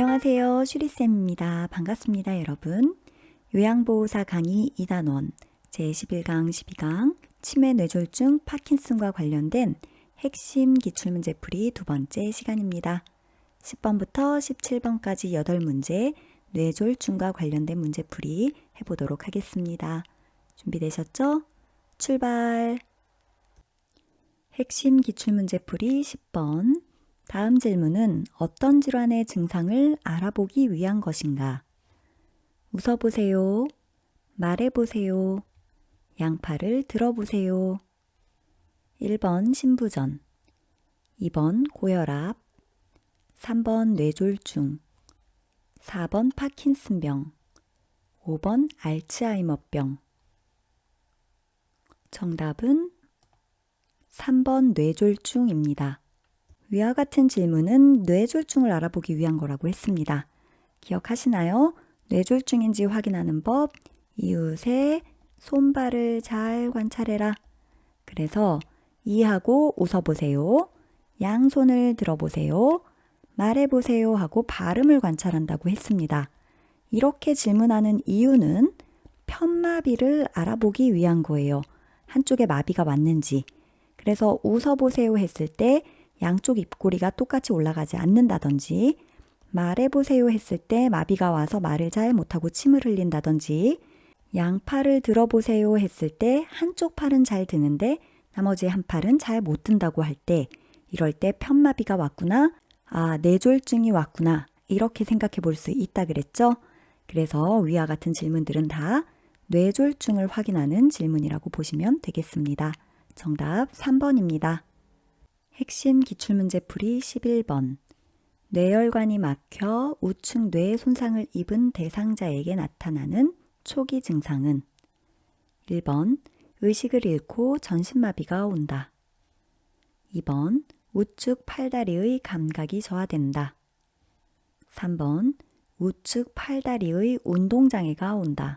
안녕하세요. 슈리쌤입니다. 반갑습니다, 여러분. 요양보호사 강의 2단원 제11강 12강 치매 뇌졸중 파킨슨과 관련된 핵심 기출문제풀이 두 번째 시간입니다. 10번부터 17번까지 8문제 뇌졸중과 관련된 문제풀이 해보도록 하겠습니다. 준비되셨죠? 출발! 핵심 기출문제풀이 10번 다음 질문은 어떤 질환의 증상을 알아보기 위한 것인가? 웃어보세요. 말해보세요. 양팔을 들어보세요. 1번 신부전, 2번 고혈압, 3번 뇌졸중, 4번 파킨슨병, 5번 알츠하이머병. 정답은 3번 뇌졸중입니다. 위와 같은 질문은 뇌졸중을 알아보기 위한 거라고 했습니다. 기억하시나요? 뇌졸중인지 확인하는 법, 이웃의 손발을 잘 관찰해라. 그래서 이하고 웃어보세요. 양손을 들어보세요. 말해보세요 하고 발음을 관찰한다고 했습니다. 이렇게 질문하는 이유는 편마비를 알아보기 위한 거예요. 한쪽에 마비가 왔는지. 그래서 웃어보세요 했을 때 양쪽 입꼬리가 똑같이 올라가지 않는다든지, 말해보세요 했을 때 마비가 와서 말을 잘 못하고 침을 흘린다든지, 양팔을 들어보세요 했을 때 한쪽 팔은 잘 드는데 나머지 한 팔은 잘 못 든다고 할 때, 이럴 때 편마비가 왔구나, 뇌졸중이 왔구나, 이렇게 생각해 볼 수 있다 그랬죠? 그래서 위와 같은 질문들은 다 뇌졸중을 확인하는 질문이라고 보시면 되겠습니다. 정답 3번입니다. 핵심 기출문제풀이 11번 뇌혈관이 막혀 우측 뇌 손상을 입은 대상자에게 나타나는 초기 증상은 1번 의식을 잃고 전신마비가 온다. 2번 우측 팔다리의 감각이 저하된다. 3번 우측 팔다리의 운동장애가 온다.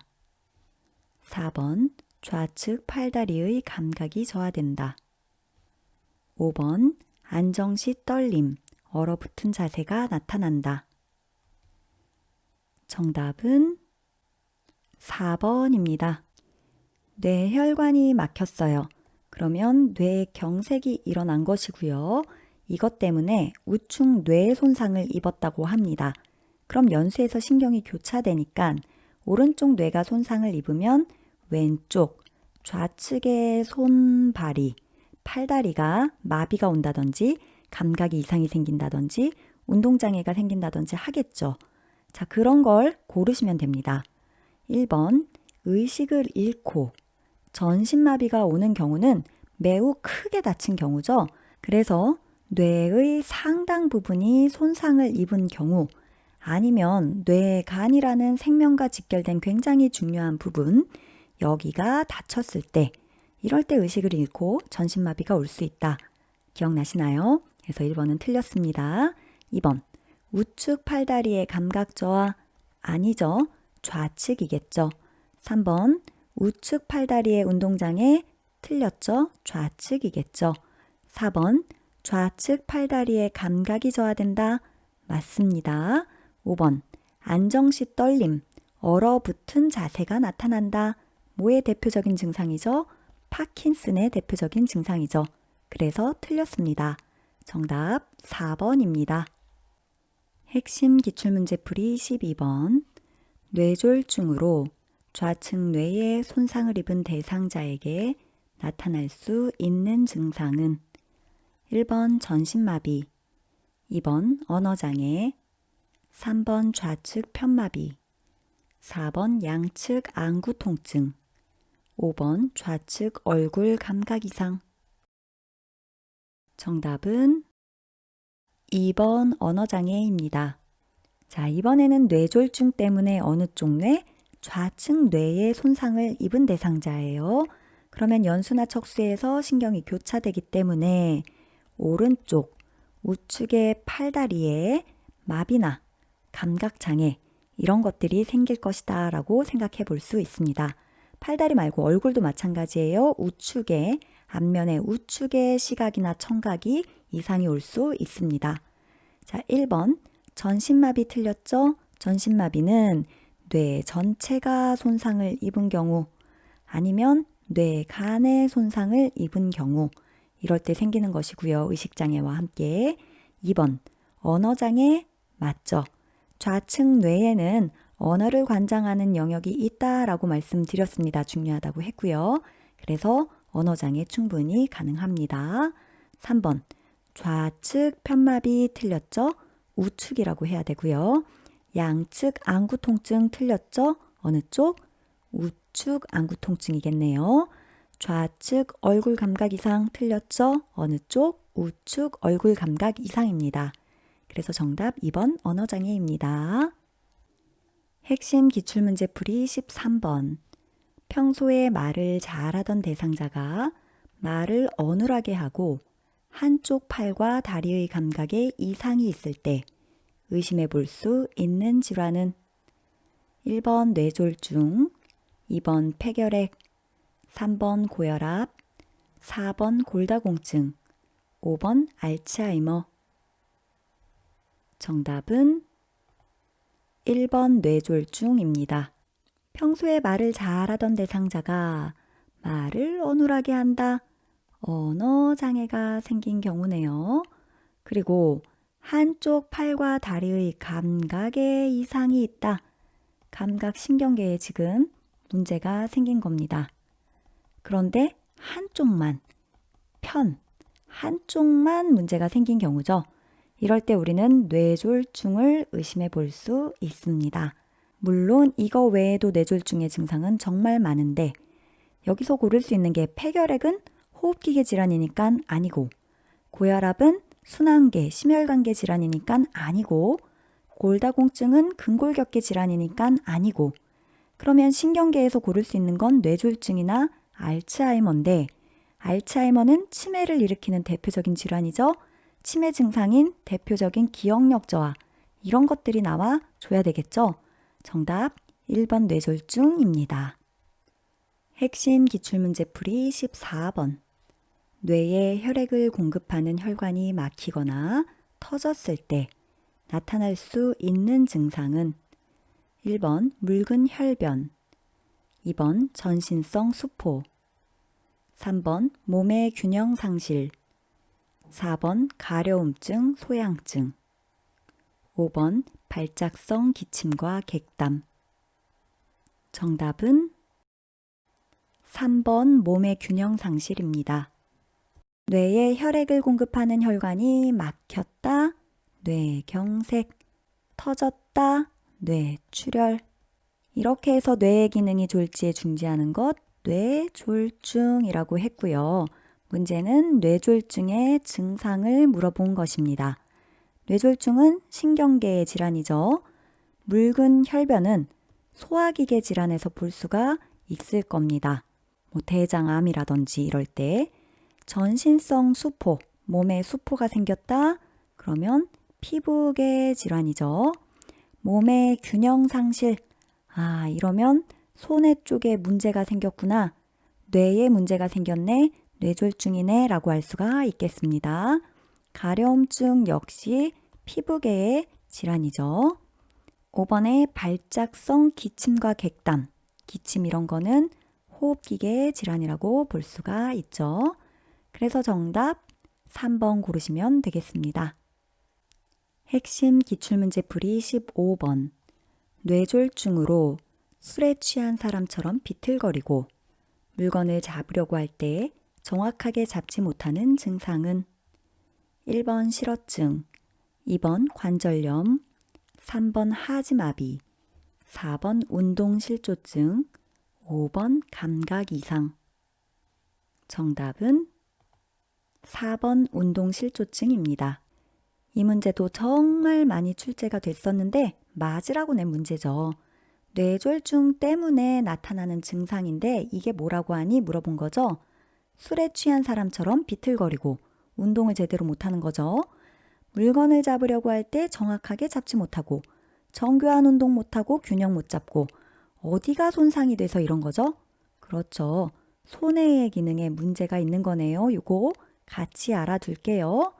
4번 좌측 팔다리의 감각이 저하된다. 5번 안정시 떨림, 얼어붙은 자세가 나타난다. 정답은 4번입니다. 뇌혈관이 막혔어요. 그러면 뇌경색이 일어난 것이고요. 이것 때문에 우측 뇌 손상을 입었다고 합니다. 그럼 연수에서 신경이 교차되니까 오른쪽 뇌가 손상을 입으면 왼쪽, 좌측의 손발이, 팔다리가 마비가 온다든지 감각이 이상이 생긴다든지 운동장애가 생긴다든지 하겠죠. 자, 그런 걸 고르시면 됩니다. 1번 의식을 잃고 전신마비가 오는 경우는 매우 크게 다친 경우죠. 그래서 뇌의 상당 부분이 손상을 입은 경우 아니면 뇌간이라는 생명과 직결된 굉장히 중요한 부분 여기가 다쳤을 때 이럴 때 의식을 잃고 전신마비가 올 수 있다. 기억나시나요? 그래서 1번은 틀렸습니다. 2번 우측 팔다리의 감각 저하 아니죠. 좌측이겠죠. 3번 우측 팔다리의 운동장애 틀렸죠. 좌측이겠죠. 4번 좌측 팔다리의 감각이 저하된다. 맞습니다. 5번 안정시 떨림, 얼어붙은 자세가 나타난다. 뭐의 대표적인 증상이죠? 파킨슨의 대표적인 증상이죠. 그래서 틀렸습니다. 정답 4번입니다. 핵심 기출문제풀이 12번 뇌졸중으로 좌측 뇌에 손상을 입은 대상자에게 나타날 수 있는 증상은 1번 전신마비, 2번 언어장애, 3번 좌측 편마비, 4번 양측 안구 통증, 5번 좌측 얼굴 감각 이상. 정답은 2번 언어장애입니다. 자, 이번에는 뇌졸중 때문에 어느 쪽 뇌? 좌측 뇌에 손상을 입은 대상자예요. 그러면 연수나 척수에서 신경이 교차되기 때문에 오른쪽 우측의 팔다리에 마비나 감각장애 이런 것들이 생길 것이다 라고 생각해 볼 수 있습니다. 팔다리 말고 얼굴도 마찬가지예요. 우측에, 앞면의 우측의 시각이나 청각이 이상이 올 수 있습니다. 자, 1번 전신마비 틀렸죠? 전신마비는 뇌 전체가 손상을 입은 경우 아니면 뇌간의 손상을 입은 경우 이럴 때 생기는 것이고요. 의식장애와 함께. 2번 언어장애 맞죠? 좌측 뇌에는 언어를 관장하는 영역이 있다라고 말씀드렸습니다. 중요하다고 했고요. 그래서 언어장애 충분히 가능합니다. 3번 좌측 편마비 틀렸죠? 우측이라고 해야 되고요. 양측 안구 통증 틀렸죠? 어느 쪽? 우측 안구 통증이겠네요. 좌측 얼굴 감각 이상 틀렸죠? 어느 쪽? 우측 얼굴 감각 이상입니다. 그래서 정답 2번 언어장애입니다. 핵심 기출문제풀이 13번. 평소에 말을 잘하던 대상자가 말을 어눌하게 하고 한쪽 팔과 다리의 감각에 이상이 있을 때 의심해 볼 수 있는 질환은 1번 뇌졸중, 2번 폐결핵, 3번 고혈압, 4번 골다공증, 5번 알츠하이머. 정답은 1번 뇌졸중입니다. 평소에 말을 잘하던 대상자가 말을 어눌하게 한다. 언어장애가 생긴 경우네요. 그리고 한쪽 팔과 다리의 감각에 이상이 있다. 감각신경계에 지금 문제가 생긴 겁니다. 그런데 한쪽만 문제가 생긴 경우죠. 이럴 때 우리는 뇌졸중을 의심해 볼 수 있습니다. 물론 이거 외에도 뇌졸중의 증상은 정말 많은데 여기서 고를 수 있는 게 폐결핵은 호흡기계 질환이니까 아니고 고혈압은 순환계, 심혈관계 질환이니까 아니고 골다공증은 근골격계 질환이니까 아니고 그러면 신경계에서 고를 수 있는 건 뇌졸중이나 알츠하이머인데 알츠하이머는 치매를 일으키는 대표적인 질환이죠. 치매 증상인 대표적인 기억력 저하 이런 것들이 나와 줘야 되겠죠. 정답 1번 뇌졸중입니다. 핵심 기출문제풀이 14번. 뇌에 혈액을 공급하는 혈관이 막히거나 터졌을 때 나타날 수 있는 증상은 1번 묽은 혈변, 2번 전신성 수포, 3번 몸의 균형 상실, 4번 가려움증, 소양증, 5번 발작성 기침과 객담. 정답은 3번 몸의 균형 상실입니다. 뇌에 혈액을 공급하는 혈관이 막혔다, 뇌경색, 터졌다, 뇌출혈. 이렇게 해서 뇌의 기능이 졸지에 중지하는 것 뇌졸중이라고 했고요. 문제는 뇌졸중의 증상을 물어본 것입니다. 뇌졸중은 신경계의 질환이죠. 묽은 혈변은 소화기계 질환에서 볼 수가 있을 겁니다. 대장암이라든지 이럴 때. 전신성 수포, 몸에 수포가 생겼다. 그러면 피부계 질환이죠. 몸의 균형 상실, 이러면 손해 쪽에 문제가 생겼구나. 뇌에 문제가 생겼네. 뇌졸중이네 라고 할 수가 있겠습니다. 가려움증 역시 피부계의 질환이죠. 5번에 발작성 기침과 객담, 기침 이런 거는 호흡기계 질환이라고 볼 수가 있죠. 그래서 정답 3번 고르시면 되겠습니다. 핵심 기출문제풀이 15번. 뇌졸중으로 술에 취한 사람처럼 비틀거리고 물건을 잡으려고 할 때 정확하게 잡지 못하는 증상은 1번 실어증, 2번 관절염, 3번 하지마비, 4번 운동실조증, 5번 감각 이상. 정답은 4번 운동실조증입니다. 이 문제도 정말 많이 출제가 됐었는데 맞으라고 낸 문제죠. 뇌졸중 때문에 나타나는 증상인데 이게 뭐라고 하니 물어본 거죠. 술에 취한 사람처럼 비틀거리고 운동을 제대로 못하는 거죠. 물건을 잡으려고 할 때 정확하게 잡지 못하고 정교한 운동 못하고 균형 못 잡고 어디가 손상이 돼서 이런 거죠? 그렇죠. 손해의 기능에 문제가 있는 거네요. 이거 같이 알아둘게요.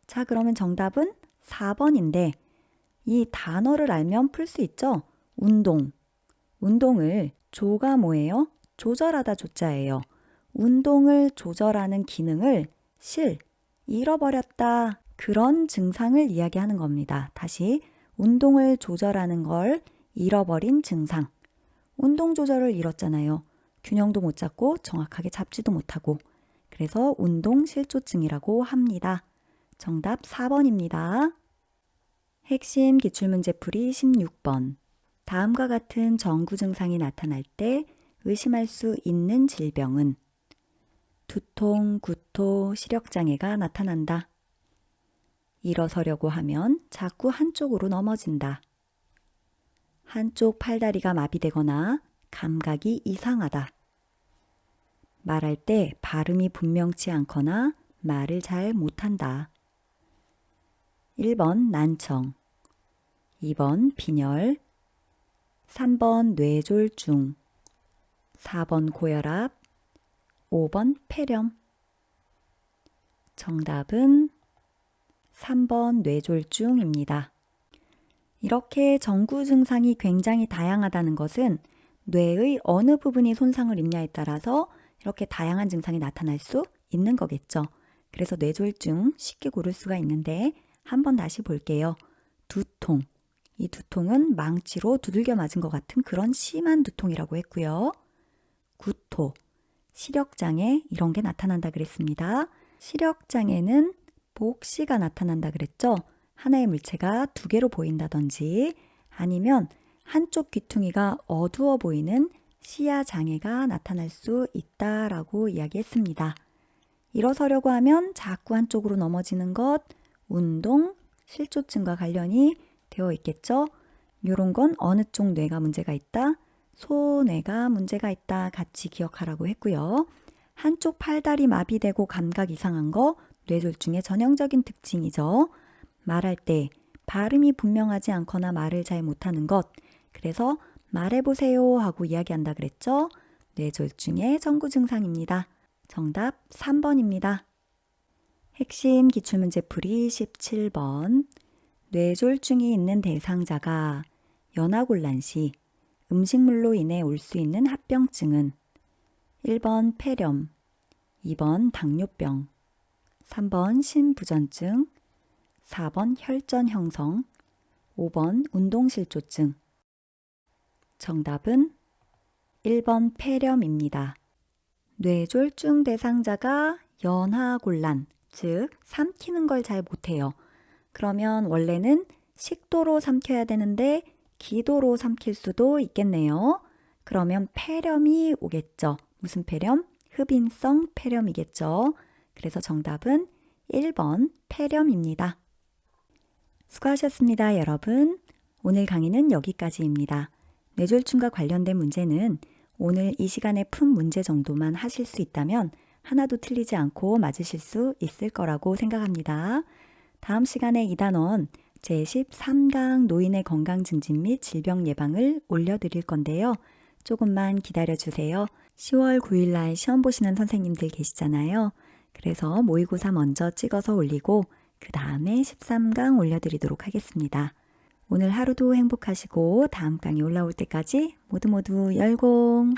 자, 그러면 정답은 4번인데 이 단어를 알면 풀 수 있죠? 운동. 운동을 조가 뭐예요? 조절하다 조자예요. 운동을 조절하는 기능을 잃어버렸다. 그런 증상을 이야기하는 겁니다. 다시 운동을 조절하는 걸 잃어버린 증상. 운동 조절을 잃었잖아요. 균형도 못 잡고 정확하게 잡지도 못하고. 그래서 운동 실조증이라고 합니다. 정답 4번입니다. 핵심 기출문제풀이 16번. 다음과 같은 정구 증상이 나타날 때 의심할 수 있는 질병은 두통, 구토, 시력장애가 나타난다. 일어서려고 하면 자꾸 한쪽으로 넘어진다. 한쪽 팔다리가 마비되거나 감각이 이상하다. 말할 때 발음이 분명치 않거나 말을 잘 못한다. 1번 난청, 2번 빈혈, 3번 뇌졸중, 4번 고혈압, 5번 폐렴. 정답은 3번 뇌졸중입니다. 이렇게 정구 증상이 굉장히 다양하다는 것은 뇌의 어느 부분이 손상을 입냐에 따라서 이렇게 다양한 증상이 나타날 수 있는 거겠죠. 그래서 뇌졸중 쉽게 고를 수가 있는데 한번 다시 볼게요. 두통. 이 두통은 망치로 두들겨 맞은 것 같은 그런 심한 두통이라고 했고요. 구토, 시력장애 이런 게 나타난다 그랬습니다. 시력장애는 복시가 나타난다 그랬죠. 하나의 물체가 두 개로 보인다든지 아니면 한쪽 귀퉁이가 어두워 보이는 시야장애가 나타날 수 있다라고 이야기했습니다. 일어서려고 하면 자꾸 한쪽으로 넘어지는 것, 운동, 실조증과 관련이 되어 있겠죠. 이런 건 어느 쪽 뇌가 문제가 있다, 소뇌가 문제가 있다 같이 기억하라고 했고요. 한쪽 팔다리 마비되고 감각 이상한 거 뇌졸중의 전형적인 특징이죠. 말할 때 발음이 분명하지 않거나 말을 잘 못하는 것, 그래서 말해보세요 하고 이야기한다 그랬죠. 뇌졸중의 정구 증상입니다. 정답 3번입니다. 핵심 기출문제풀이 17번. 뇌졸중이 있는 대상자가 연하곤란 시 음식물로 인해 올 수 있는 합병증은 1번 폐렴, 2번 당뇨병, 3번 심부전증, 4번 혈전 형성, 5번 운동실조증. 정답은 1번 폐렴입니다. 뇌졸중 대상자가 연하곤란, 즉 삼키는 걸 잘 못해요. 그러면 원래는 식도로 삼켜야 되는데 기도로 삼킬 수도 있겠네요. 그러면 폐렴이 오겠죠. 무슨 폐렴? 흡인성 폐렴이겠죠. 그래서 정답은 1번 폐렴입니다. 수고하셨습니다, 여러분. 오늘 강의는 여기까지입니다. 뇌졸중과 관련된 문제는 오늘 이 시간에 푼 문제 정도만 하실 수 있다면 하나도 틀리지 않고 맞으실 수 있을 거라고 생각합니다. 다음 시간에 2단원 제13강 노인의 건강 증진 및 질병 예방을 올려드릴 건데요. 조금만 기다려주세요. 10월 9일 날 시험 보시는 선생님들 계시잖아요. 그래서 모의고사 먼저 찍어서 올리고 그 다음에 13강 올려드리도록 하겠습니다. 오늘 하루도 행복하시고 다음 강의 올라올 때까지 모두 열공!